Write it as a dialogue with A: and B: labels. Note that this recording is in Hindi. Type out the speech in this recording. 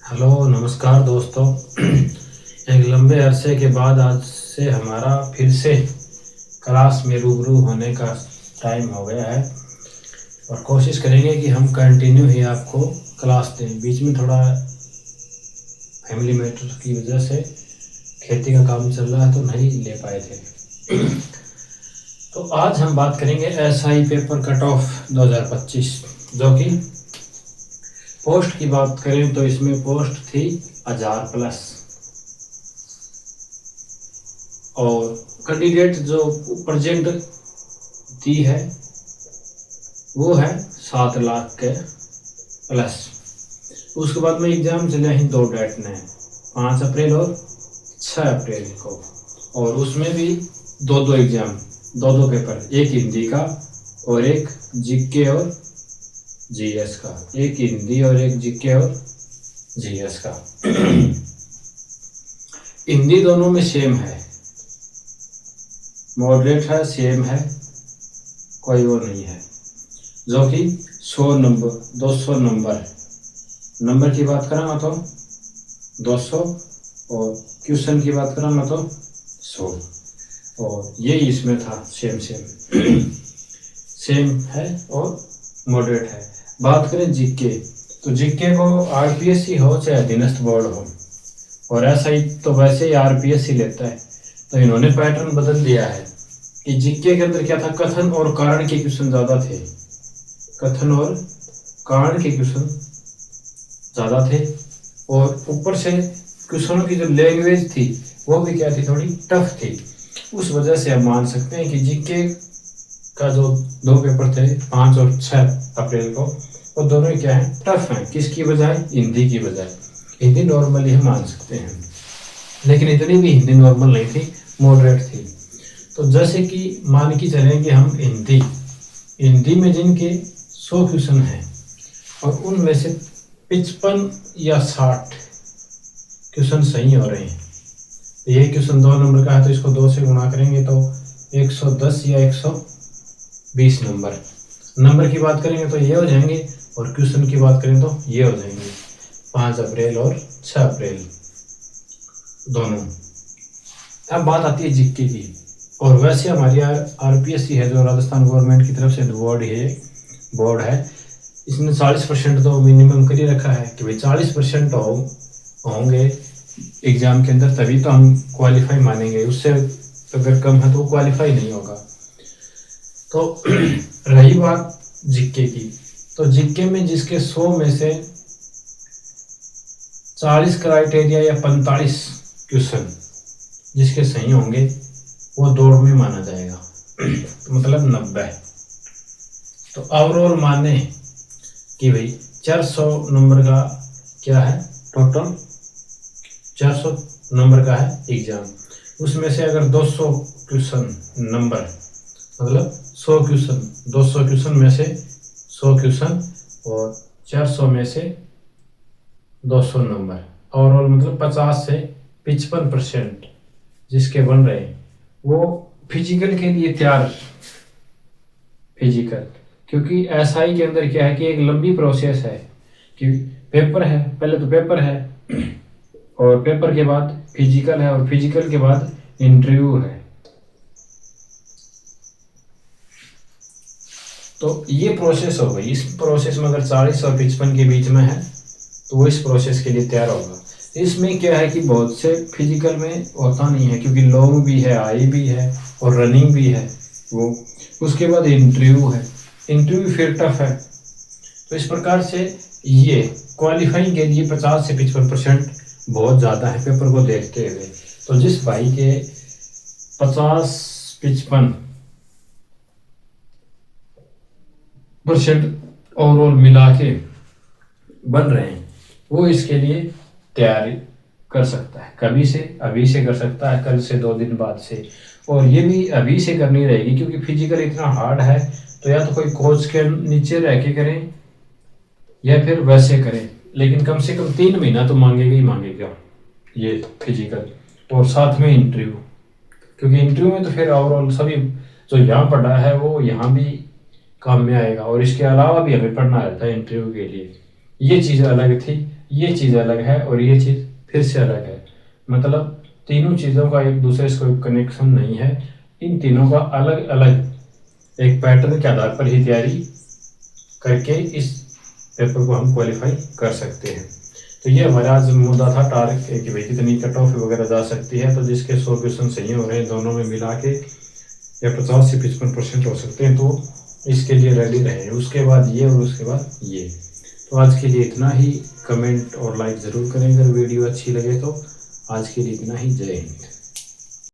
A: हेलो नमस्कार दोस्तों। एक लंबे अरसे के बाद आज से हमारा फिर से क्लास में रूबरू होने का टाइम हो गया है और कोशिश करेंगे कि हम कंटिन्यू ही आपको क्लास दें। बीच में थोड़ा फैमिली मैटर की वजह से खेती का काम चल रहा है तो नहीं ले पाए थे। तो आज हम बात करेंगे एसआई पेपर कट ऑफ 2025, जो कि पोस्ट की बात करें तो इसमें पोस्ट थी 1000+। और कैंडिडेट जो प्रेजेंट दी है वो है 7 लाख के प्लस। उसके बाद में एग्जाम चले हैं 2 डेट ने, 5 अप्रैल और 6 अप्रैल को। और उसमें भी दो दो एग्जाम, दो पेपर, एक हिंदी का और एक जीके और जीएस का। एक हिंदी और एक जीके और जीएस का। हिंदी दोनों में सेम है, मॉडरेट है, सेम है, कोई वो नहीं है। जो कि 100 नंबर 200 नंबर की बात करा तो 200 और क्वेश्चन की बात करा तो 100। और यही इसमें था, सेम सेम है और मॉडरेट है। बात करें जीके, तो जीके को आरपीएससी हो चाहे अधीनस्थ बोर्ड हो, और ऐसा ही तो वैसे ही आरपीएससी लेता है। तो इन्होंने पैटर्न बदल दिया है कि जीके के अंदर क्या था, कथन और कारण के क्वेश्चन ज़्यादा थे। कथन और कारण के क्वेश्चन ज़्यादा थे, और ऊपर से क्वेश्चनों की जो लैंग्वेज थी वो भी क्या थी, थोड़ी टफ थी। उस वजह से हम मान सकते हैं कि जीके का जो 2 पेपर थे 5 और 6 अप्रैल को, वो दोनों ही क्या है, टफ हैं। किसकी बजाय? हिंदी की बजाय। हिंदी नॉर्मली हम मान सकते हैं, लेकिन इतनी भी हिंदी नॉर्मल नहीं थी, मॉडरेट थी। तो जैसे कि मान के चलें कि हम हिंदी में जिनके 100 क्वेश्चन हैं और उनमें से 55 या 60 क्वेश्चन सही हो रहे हैं, तो ये क्वेश्चन 2 नंबर का है तो इसको 2 से गुणा करेंगे तो 110 या 120 नंबर की बात करेंगे तो ये हो जाएंगे, और क्वेश्चन की बात करें तो ये हो जाएंगे 5 अप्रैल और 6 अप्रैल दोनों। अब बात आती है जीके की। और वैसे हमारी आरपीएससी है, जो राजस्थान गवर्नमेंट की तरफ से बोर्ड है, इसने 40% तो मिनिमम कर ही रखा है कि भाई 40% होंगे एग्जाम के अंदर, तभी तो हम क्वालिफाई मानेंगे। उससे अगर कम है तो वो क्वालिफाई नहीं होगा। तो रही बात जीके की, तो जीके में जिसके 100 में से 40 क्राइटेरिया या 45 क्वेश्चन जिसके सही होंगे वो दौड़ में माना जाएगा। तो मतलब 90। तो ओवरऑल माने कि भाई 400 नंबर का क्या है, टोटल 400 नंबर का है एग्जाम। उसमें से अगर 200 क्वेश्चन नंबर, मतलब 100 क्वेश्चन, 200 क्वेश्चन में से 100 क्वेश्चन और 400 में से 200 नंबर, ओवरऑल मतलब 50 से 55% जिसके बन रहे हैं वो फिजिकल के लिए तैयार। फिजिकल, क्योंकि एसआई के अंदर क्या है कि एक लंबी प्रोसेस है कि पेपर है, पहले तो पेपर है और पेपर के बाद फिजिकल है और फिजिकल के बाद इंटरव्यू है। तो ये प्रोसेस हो गई। इस प्रोसेस में अगर 40 और 55 के बीच में है तो वो इस प्रोसेस के लिए तैयार होगा। इसमें क्या है कि बहुत से फिजिकल में होता नहीं है, क्योंकि लॉन्ग भी है, हाई भी है और रनिंग भी है वो। उसके बाद इंटरव्यू है, इंटरव्यू फिर टफ है। तो इस प्रकार से ये क्वालिफाइंग के लिए 50 से 55% बहुत ज़्यादा है पेपर को देखते हुए। तो जिस भाई के 50-55% ओवरऑल मिला के बन रहे हैं वो इसके लिए तैयारी कर सकता है। कभी से, अभी से कर सकता है, कल से, 2 दिन बाद से। और ये भी अभी से करनी रहेगी, क्योंकि फिजिकल इतना हार्ड है। तो या तो कोई कोच के नीचे रह के करें या फिर वैसे करें, लेकिन कम से कम 3 महीना तो मांगेगा ही मांगेगा ये फिजिकल, और साथ में इंटरव्यू। क्योंकि इंटरव्यू में तो फिर ओवरऑल सभी जो यहाँ पढ़ा है वो यहाँ भी काम में आएगा, और इसके अलावा भी हमें पढ़ना रहता है इंटरव्यू के लिए। ये चीज़ अलग थी, ये चीज़ अलग है और ये चीज़ फिर से अलग है। मतलब तीनों चीज़ों का एक दूसरे से कोई कनेक्शन नहीं है। इन तीनों का अलग अलग एक पैटर्न के आधार पर ही तैयारी करके इस पेपर को हम क्वालिफाई कर सकते हैं। तो ये हमारा आज मुद्दा था टारगेट कि भाई कितनी कट ऑफ वगैरह जा सकती है। तो जिसके 100 क्वेश्चन सही हो रहे हैं दोनों में मिला के या 50 से 55% हो सकते हैं, तो इसके लिए रेडी रहें। उसके बाद ये और उसके बाद ये। तो आज के लिए इतना ही। कमेंट और लाइक ज़रूर करें अगर वीडियो अच्छी लगे तो। आज के लिए इतना ही। जय हिंद।